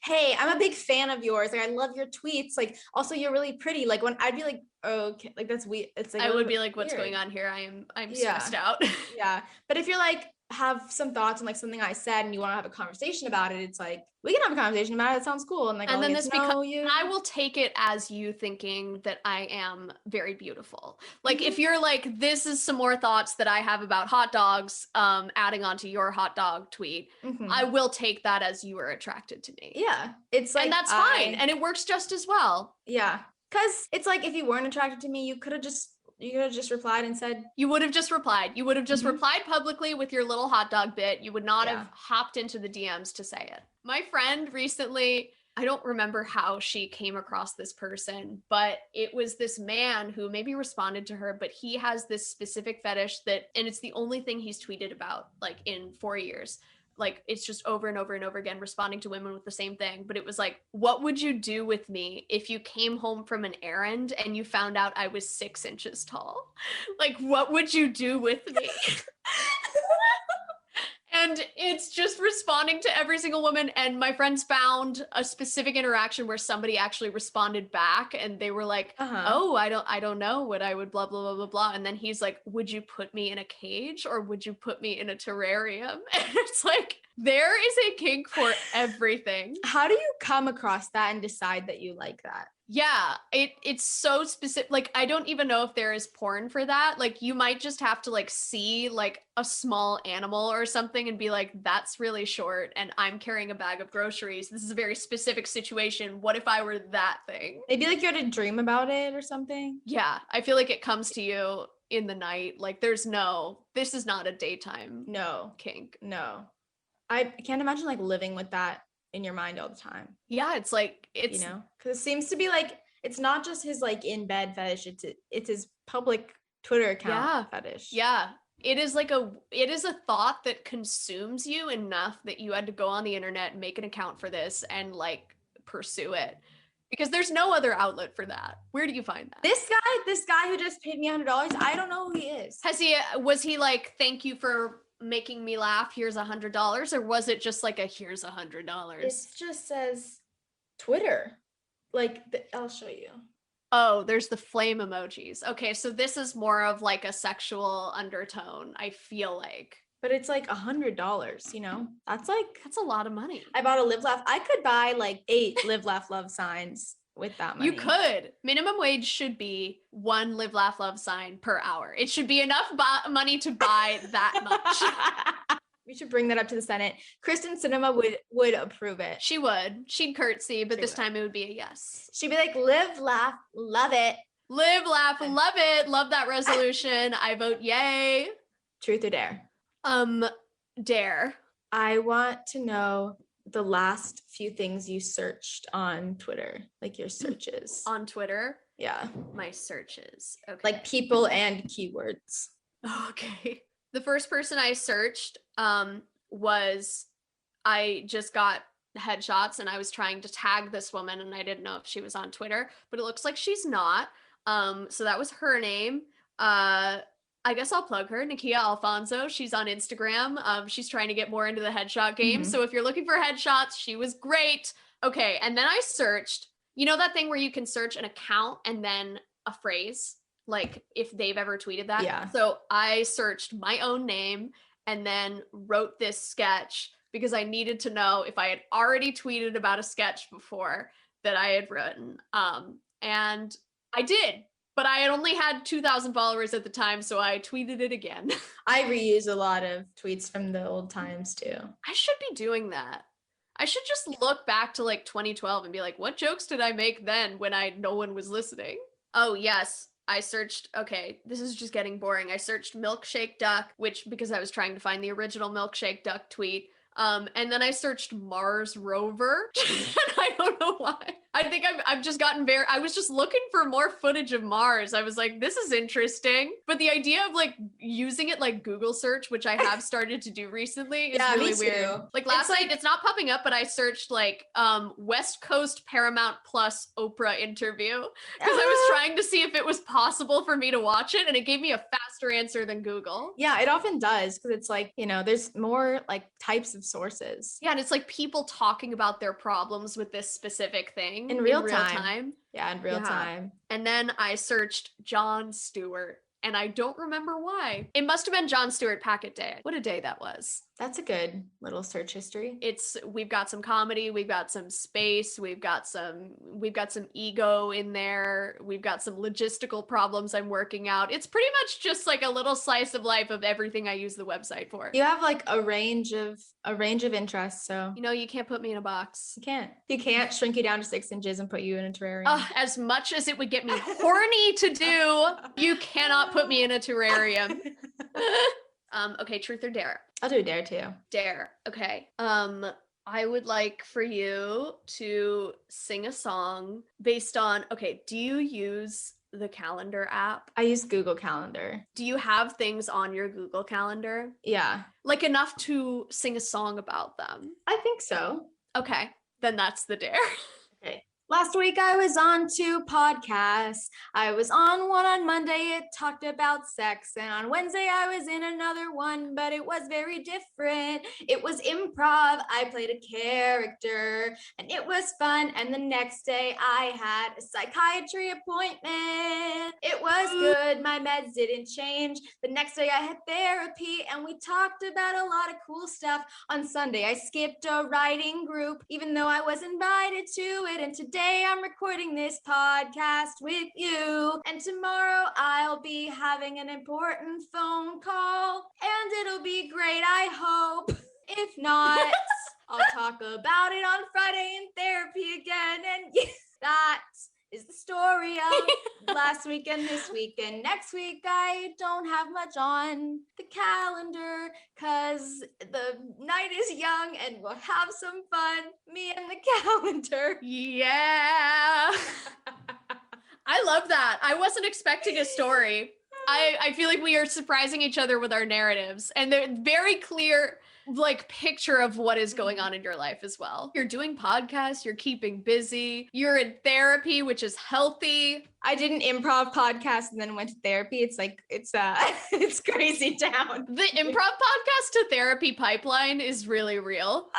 hey, I'm a big fan of yours. Like I love your tweets. Like also you're really pretty. Like when I'd be like, okay, like that's weird. It's like I would be like, what's going on here? I'm stressed out. Yeah. But if you're like, have some thoughts on like something I said and you want to have a conversation about it, it's like we can have a conversation about it. It sounds cool. And like, and then this becomes, I will take it as you thinking that I am very beautiful. Like if you're like, this is some more thoughts that I have about hot dogs, adding on to your hot dog tweet, I will take that as you are attracted to me. Yeah. It's like, and that's fine. And it works just as well. Yeah. Cause it's like, if you weren't attracted to me, you could have just replied and said, you would have just replied. You would have just replied publicly with your little hot dog bit. You would not have hopped into the DMs to say it. My friend recently, I don't remember how she came across this person, but it was this man who maybe responded to her, but he has this specific fetish and it's the only thing he's tweeted about like in 4 years. Like it's just over and over and over again, responding to women with the same thing. But it was like, what would you do with me if you came home from an errand and you found out I was 6 inches tall? Like, what would you do with me? And it's just responding to every single woman. And my friends found a specific interaction where somebody actually responded back and they were like, oh, I don't know what I would blah, blah, blah, blah, blah. And then he's like, would you put me in a cage or would you put me in a terrarium? And it's like, there is a kink for everything. How do you come across that and decide that you like that? Yeah, it's so specific. Like, I don't even know if there is porn for that. Like, you might just have to like see like a small animal or something and be like, that's really short and I'm carrying a bag of groceries. This is a very specific situation. What if I were that thing? Maybe like you had a dream about it or something. Yeah, I feel like it comes to you in the night. Like this is not a daytime kink. No. I can't imagine like living with that in your mind all the time. Yeah, it's like, it's, you know, because it seems to be like, it's not just his like in bed fetish, it's his public Twitter account fetish. Yeah. It is a thought that consumes you enough that you had to go on the internet and make an account for this and like pursue it. Because there's no other outlet for that. Where do you find that? This guy who just paid me $100, I don't know who he is. Was he like, thank you for making me laugh, here's $100, or was it just like a here's $100? It just says Twitter. Like I'll show you. Oh, there's the flame emojis. Okay, so this is more of like a sexual undertone, I feel like. But it's like $100, you know? That's a lot of money. I bought a Live Laugh. I could buy like 8 Live Laugh Love signs with that money. You could. Minimum wage should be 1 Live Laugh Love sign per hour. It should be enough money to buy that much. We should bring that up to the Senate. Kristen Sinema would approve it. She would. She'd curtsy, but this time it would be a yes. She'd be like, live, laugh, love it. Live, laugh, love it. Love that resolution. I vote yay. Truth or dare? Dare. I want to know the last few things you searched on Twitter, like your searches. On Twitter? Yeah. My searches. Okay. Like people and keywords. Okay. The first person I searched was, I just got headshots and I was trying to tag this woman and I didn't know if she was on Twitter, but it looks like she's not. So that was her name. I guess I'll plug her, Nakia Alfonso. She's on Instagram. She's trying to get more into the headshot game. So if you're looking for headshots, she was great. Okay, and then I searched, you know that thing where you can search an account and then a phrase, like if they've ever tweeted that? Yeah. So I searched my own name and then wrote this sketch because I needed to know if I had already tweeted about a sketch before that I had written. And I did. But I had only had 2,000 followers at the time, so I tweeted it again. I reuse a lot of tweets from the old times too. I should be doing that. I should just look back to like 2012 and be like, what jokes did I make then when no one was listening? Oh, yes. I searched, okay, this is just getting boring. I searched milkshake duck, because I was trying to find the original milkshake duck tweet. And then I searched Mars rover. I don't know why. I think I've just gotten I was just looking for more footage of Mars. I was like, this is interesting. But the idea of like using it like Google search, which I have started to do recently, is really weird. Like last night, it's not popping up, but I searched like West Coast Paramount Plus Oprah interview because I was trying to see if it was possible for me to watch it, and it gave me a faster answer than Google. Yeah, it often does, because it's like, there's more like types of sources. Yeah, and it's like people talking about their problems with this specific thing in real time. Yeah, in real time. And then I searched Jon Stewart, and I don't remember why. It must have been Jon Stewart Packet Day. What a day that was. That's a good little search history. We've got some comedy, we've got some space, we've got some ego in there, we've got some logistical problems I'm working out. It's pretty much just like a little slice of life of everything I use the website for. You have like a range of interests, so you can't put me in a box. You can't shrink you down to 6 inches and put you in a terrarium. As much as it would get me horny to do, you cannot put me in a terrarium. Okay, truth or dare? I'll do a dare too. Dare. Okay. I would like for you to sing a song based on, okay, do you use the calendar app? I use Google Calendar. Do you have things on your Google Calendar? Yeah. Like enough to sing a song about them? I think so. Okay, then that's the dare. Okay. Last week I was on 2 podcasts. I was on one on Monday, it talked about sex, and on Wednesday I was in another one, but it was very different. It was improv. I played a character and it was fun, and the next day I had a psychiatry appointment. It was good. My meds didn't change. The next day I had therapy and we talked about a lot of cool stuff. On Sunday I skipped a writing group even though I was invited to it, and today I'm recording this podcast with you, and tomorrow I'll be having an important phone call, and it'll be great, I hope. If not, I'll talk about it on Friday in therapy again, and that is the story of last week and this week. And next week I don't have much on the calendar because the night is young and we'll have some fun, me and the calendar. Yeah. I love that. I wasn't expecting a story. I feel like we are surprising each other with our narratives, and they're very clear like picture of what is going on in your life as well. You're doing podcasts, you're keeping busy, you're in therapy, which is healthy. I did an improv podcast and then went to therapy. It's like, it's crazy town. The improv podcast to therapy pipeline is really real.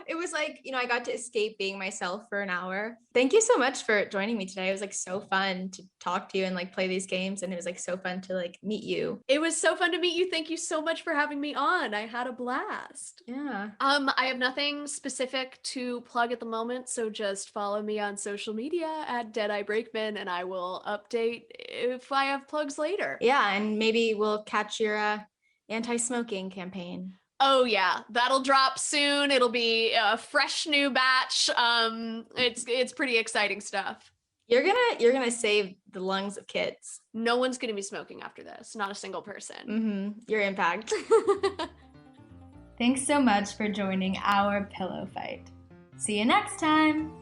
It was like, I got to escape being myself for an hour. Thank you so much for joining me today. It was like so fun to talk to you and like play these games. And it was like so fun to like meet you. It was so fun to meet you. Thank you so much for having me on. I had a blast. Yeah. I have nothing specific to plug at the moment. So just follow me on social media at Deadeye Brakeman, and I will update if I have plugs later. Yeah. And maybe we'll catch your anti-smoking campaign. Oh yeah, that'll drop soon. It'll be a fresh new batch. It's pretty exciting stuff. You're gonna save the lungs of kids. No one's gonna be smoking after this. Not a single person. Your impact. Thanks so much for joining our pillow fight. See you next time.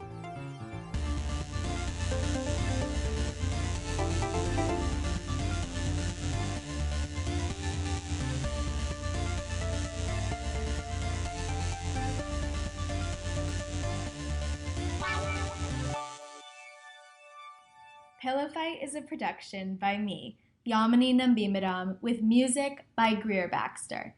Pillow Fight is a production by me, Yamini Nambimadom, with music by Greer Baxter.